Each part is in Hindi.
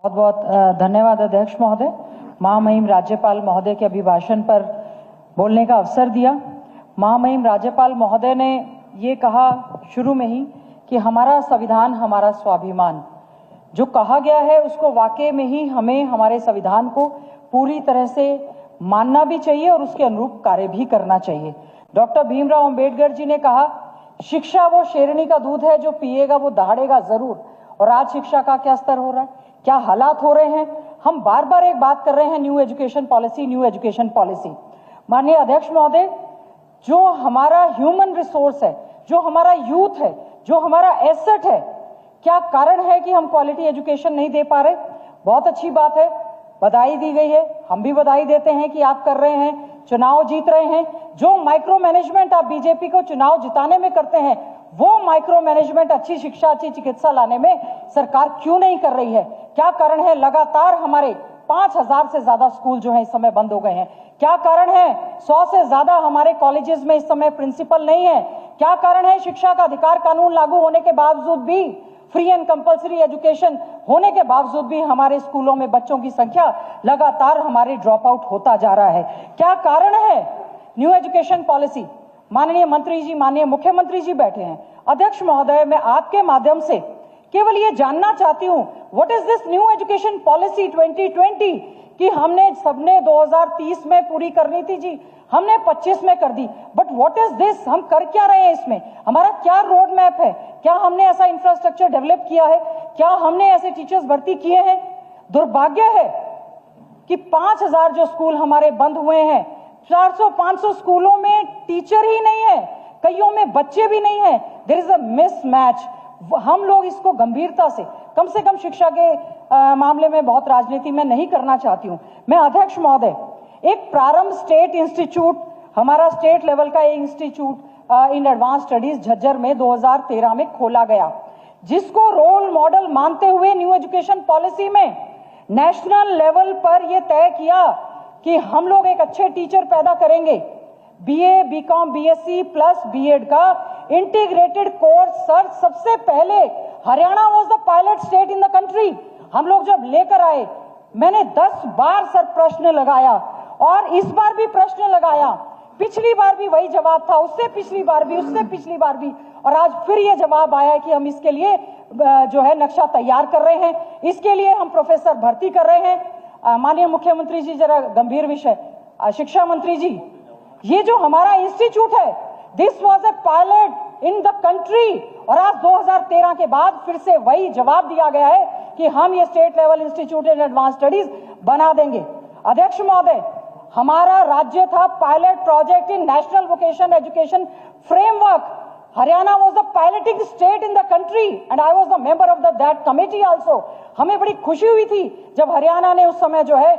बहुत बहुत धन्यवाद अध्यक्ष महोदय। महामहिम राज्यपाल महोदय के अभिभाषण पर बोलने का अवसर दिया। महामहिम राज्यपाल महोदय ने ये कहा शुरू में ही कि हमारा संविधान हमारा स्वाभिमान, जो कहा गया है उसको वाकई में ही हमें हमारे संविधान को पूरी तरह से मानना भी चाहिए और उसके अनुरूप कार्य भी करना चाहिए। डॉक्टर भीमराव अंबेडकर जी ने कहा, शिक्षा वो शेरनी का दूध है, जो पिएगा वो दहाड़ेगा जरूर। और आज शिक्षा का क्या स्तर हो रहा है, क्या हालात हो रहे हैं। हम बार बार एक बात कर रहे हैं, न्यू एजुकेशन पॉलिसी। माननीय अध्यक्ष महोदय, जो हमारा ह्यूमन रिसोर्स है, जो हमारा यूथ है, जो हमारा एसेट है, क्या कारण है कि हम क्वालिटी एजुकेशन नहीं दे पा रहे। बहुत अच्छी बात है, बधाई दी गई है, हम भी बधाई देते हैं कि आप कर रहे हैं, चुनाव जीत रहे हैं। जो माइक्रो मैनेजमेंट आप बीजेपी को चुनाव जिताने में करते हैं, वो माइक्रो मैनेजमेंट अच्छी शिक्षा, अच्छी चिकित्सा लाने में सरकार क्यों नहीं कर रही है। क्या कारण है लगातार हमारे 5000 से ज्यादा स्कूल जो है इस समय बंद हो गए हैं। क्या कारण है 100 से ज्यादा हमारे कॉलेजेस में इस समय प्रिंसिपल नहीं है। क्या कारण है शिक्षा का अधिकार कानून लागू होने के बावजूद भी, फ्री एंड कंपलसरी एजुकेशन होने के बावजूद भी हमारे स्कूलों में बच्चों की संख्या लगातार हमारे ड्रॉप आउट होता जा रहा है। क्या कारण है न्यू एजुकेशन पॉलिसी। माननीय मंत्री जी, माननीय मुख्यमंत्री जी बैठे हैं। अध्यक्ष महोदय, मैं आपके माध्यम से केवल ये जानना चाहती हूं, what is this new education policy 2020 कि हमने सबने 2030 में पूरी करनी थी जी, हमने 25 में कर दी, बट व्हाट इज दिस, हम कर क्या रहे हैं इसमें, हमारा क्या रोड मैप है, क्या हमने ऐसा इंफ्रास्ट्रक्चर डेवलप किया है, क्या हमने ऐसे टीचर्स भर्ती किए हैं। दुर्भाग्य है कि 5000 जो स्कूल हमारे बंद हुए हैं, 400-500 स्कूलों में टीचर ही नहीं है, कईयों में बच्चे भी नहीं है। There is a mismatch. हम लोग इसको गंभीरता से कम शिक्षा के मामले में बहुत राजनीति में नहीं करना चाहती हूं मैं। अध्यक्ष महोदय, एक प्रारंभ स्टेट इंस्टीट्यूट, हमारा स्टेट लेवल का institute in advance studies Jhajjar में 2013 में खोला गया, जिसको रोल मॉडल मानते हुए न्यू एजुकेशन पॉलिसी में नेशनल लेवल पर यह तय किया कि हम लोग एक अच्छे टीचर पैदा करेंगे। BA, BCom, BSc plus BEd का इंटीग्रेटेड कोर्स सर सबसे पहले Haryana was the pilot state in the country. हम लोग जब लेकर आए, मैंने 10 बार सर प्रश्न लगाया और इस बार भी प्रश्न लगाया। पिछली बार भी वही जवाब था, उससे पिछली बार भी, उससे पिछली बार भी, और आज फिर ये जवाब आया कि हम इसके लिए जो है नक्शा तैयार कर रहे हैं, इसके लिए हम प्रोफेसर भर्ती कर रहे हैं। माननीय मुख्यमंत्री जी, जरा गंभीर विषय, शिक्षा मंत्री जी, ये जो हमारा इंस्टीट्यूट है, this was a pilot in the country, और आज 2013 के बाद फिर से वही जवाब दिया गया है कि हम ये state level institute in advance studies बना देंगे। अध्यक्ष महोदय, हमारा राज्य था pilot project in national vocational education framework. Haryana was the piloting state in the country and I was the member of that committee also. हमें बड़ी खुशी हुई थी जब हरियाणा ने उस समय जो है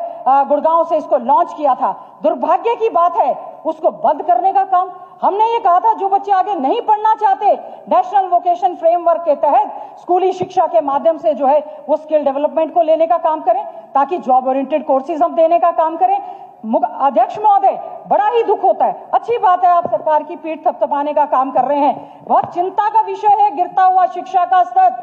गुड़गांव से इसको लॉन्च किया था। दुर्भाग्य की बात है, उसको बंद करने का काम हमने ये कहा था, जो बच्चे आगे नहीं पढ़ना चाहते, नेशनल वोकेशन फ्रेमवर्क के तहत स्कूली शिक्षा के माध्यम से जो है वो स्किल डेवलपमेंट को लेने का काम करें, ताकि जॉब ओरिएंटेड कोर्सेज हम देने का काम करें। अध्यक्ष महोदय, बड़ा ही दुख होता है, अच्छी बात है आप सरकार की पीठ थपथपाने का काम कर रहे हैं। बहुत चिंता का विषय है गिरता हुआ शिक्षा का स्तर,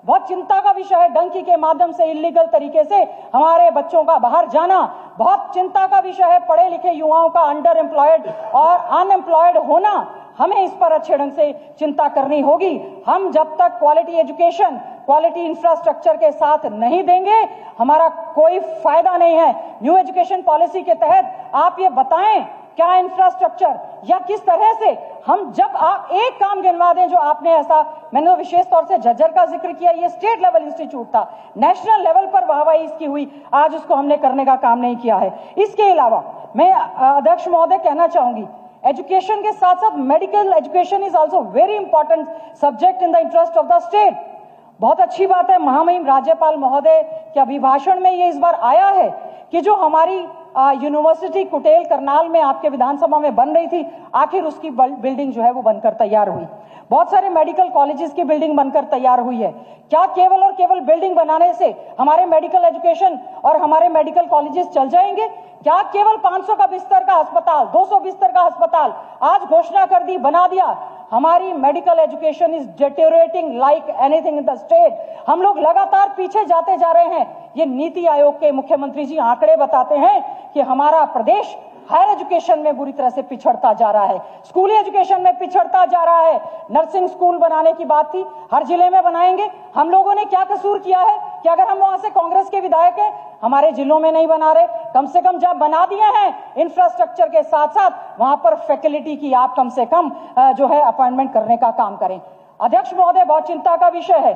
बहुत चिंता का विषय है डंकी के माध्यम से इलीगल तरीके से हमारे बच्चों का बाहर जाना, बहुत चिंता का विषय है पढ़े लिखे युवाओं का अंडर एम्प्लॉयड और अनएम्प्लॉयड होना। हमें इस पर अच्छे ढंग से चिंता करनी होगी। हम जब तक क्वालिटी एजुकेशन, क्वालिटी इंफ्रास्ट्रक्चर के साथ नहीं देंगे, हमारा कोई फायदा नहीं है। न्यू एजुकेशन पॉलिसी के तहत आप ये बताएं क्या इंफ्रास्ट्रक्चर या किस तरह से हम, जब आप एक काम गिनवा दें जो आपने ऐसा, मैंने तो विशेष तौर से झज्जर का जिक्र किया, ये स्टेट लेवल इंस्टीट्यूट था, नेशनल लेवल पर वाहवाही इसकी हुई, आज उसको हमने करने का काम नहीं किया है। इसके अलावा मैं अध्यक्ष महोदय कहना चाहूंगी, एजुकेशन के साथ साथ medical education is also very important subject in the interest of the state. बहुत अच्छी बात है, महामहिम राज्यपाल महोदय के अभिभाषण में ये इस बार आया है कि जो हमारी यूनिवर्सिटी कुटेल करनाल में आपके विधानसभा में बन रही थी, आखिर उसकी बिल्डिंग जो है वो बनकर तैयार हुई। बहुत सारे मेडिकल कॉलेजेस की बिल्डिंग बनकर तैयार हुई है। क्या केवल और केवल बिल्डिंग बनाने से हमारे मेडिकल एजुकेशन और हमारे मेडिकल कॉलेजेस चल जाएंगे? क्या केवल 500 का बिस्तर का अस्पताल, 200 बिस्तर का अस्पताल आज घोषणा कर दी, बना दिया? हमारी medical education is deteriorating like anything in the state. हम लोग लगातार पीछे जाते जा रहे हैं। ये नीति आयोग के मुख्यमंत्री जी आंकड़े बताते हैं कि हमारा प्रदेश हायर एजुकेशन में बुरी तरह से पिछड़ता जा रहा है, स्कूली एजुकेशन में पिछड़ता जा रहा है। नर्सिंग स्कूल बनाने की बात थी, हर जिले में बनाएंगे। हम लोगों ने क्या कसूर किया है कि अगर हम वहां से कांग्रेस के विधायक हैं, हमारे जिलों में नहीं बना रहे? कम से कम जब बना दिए हैं इंफ्रास्ट्रक्चर के साथ साथ वहां पर फैकल्टी की आप कम से कम जो है अपॉइंटमेंट करने का काम करें। अध्यक्ष महोदय, बहुत चिंता का विषय है।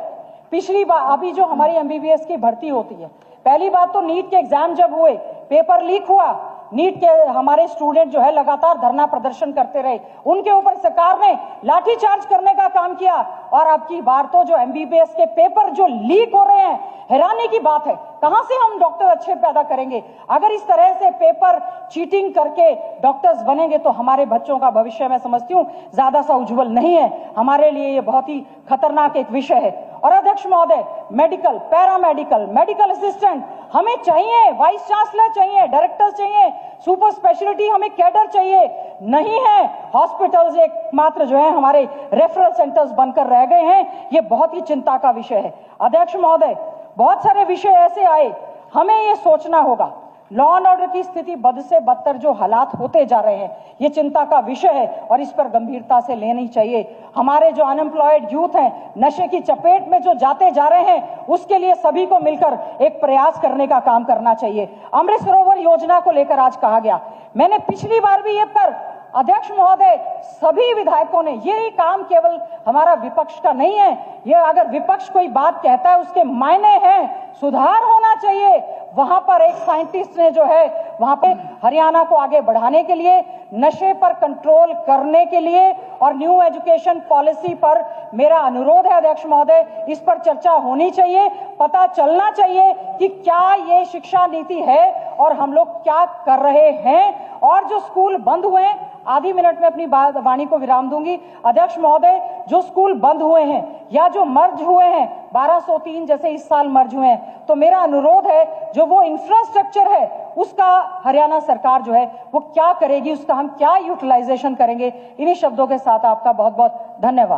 पिछली बार अभी जो हमारी एमबीबीएस की भर्ती होती है, पहली बात तो नीट के एग्जाम जब हुए, पेपर लीक हुआ, नीट के हमारे स्टूडेंट जो है लगातार धरना प्रदर्शन करते रहे, उनके ऊपर सरकार ने लाठीचार्ज करने का काम किया। और अब की बार तो जो एमबीबीएस के पेपर जो लीक हो रहे हैं, हैरानी की बात है। कहां से हम डॉक्टर अच्छे पैदा करेंगे? अगर इस तरह से पेपर चीटिंग करके डॉक्टर्स बनेंगे तो हमारे बच्चों का भविष्य मैं समझती हूं ज्यादा सा उज्जवल नहीं है। हमारे लिए ये बहुत ही खतरनाक एक विषय है। और अध्यक्ष महोदय, मेडिकल, पैरामेडिकल, मेडिकल असिस्टेंट हमें चाहिए, वाइस चांसलर चाहिए, डायरेक्टर चाहिए, सुपर स्पेशलिटी हमें कैडर चाहिए, नहीं है। हॉस्पिटल्स एकमात्र जो है हमारे रेफरल सेंटर्स बनकर रह गए हैं। ये बहुत ही चिंता का विषय है। अध्यक्ष महोदय, बहुत सारे विषय ऐसे आए, हमें ये सोचना होगा। लॉ एंड ऑर्डर की स्थिति बद से बदतर जो हालात होते जा रहे हैं, ये चिंता का विषय है और इस पर गंभीरता से लेनी चाहिए। हमारे जो अनएम्प्लॉयड यूथ हैं, नशे की चपेट में जो जाते जा रहे हैं, उसके लिए सभी को मिलकर एक प्रयास करने का काम करना चाहिए। अमृत सरोवर योजना को लेकर आज कहा गया, मैंने पिछली बार भी ये पर अध्यक्ष महोदय, सभी विधायकों ने, ये काम केवल हमारा विपक्ष का नहीं है, ये अगर विपक्ष कोई बात कहता है उसके मायने हैं, सुधार होना चाहिए। वहां पर एक साइंटिस्ट ने जो है वहां पे हरियाणा को आगे बढ़ाने के लिए, नशे पर कंट्रोल करने के लिए और न्यू एजुकेशन पॉलिसी पर मेरा अनुरोध है अध्यक्ष महोदय, इस पर चर्चा होनी चाहिए। पता चलना चाहिए कि क्या ये शिक्षा नीति है और हम लोग क्या कर रहे हैं। और जो स्कूल बंद हुए हैं, आधी मिनट में अपनी वाणी को विराम दूंगी। अध्यक्ष महोदय, जो स्कूल बंद हुए हैं या जो मर्ज हुए हैं, 1203 जैसे इस साल मर्ज हुए हैं, तो मेरा अनुरोध है जो वो इंफ्रास्ट्रक्चर है उसका हरियाणा सरकार जो है वो क्या करेगी, उसका हम क्या यूटिलाइजेशन करेंगे। इन्हीं शब्दों के साथ आपका बहुत बहुत धन्यवाद।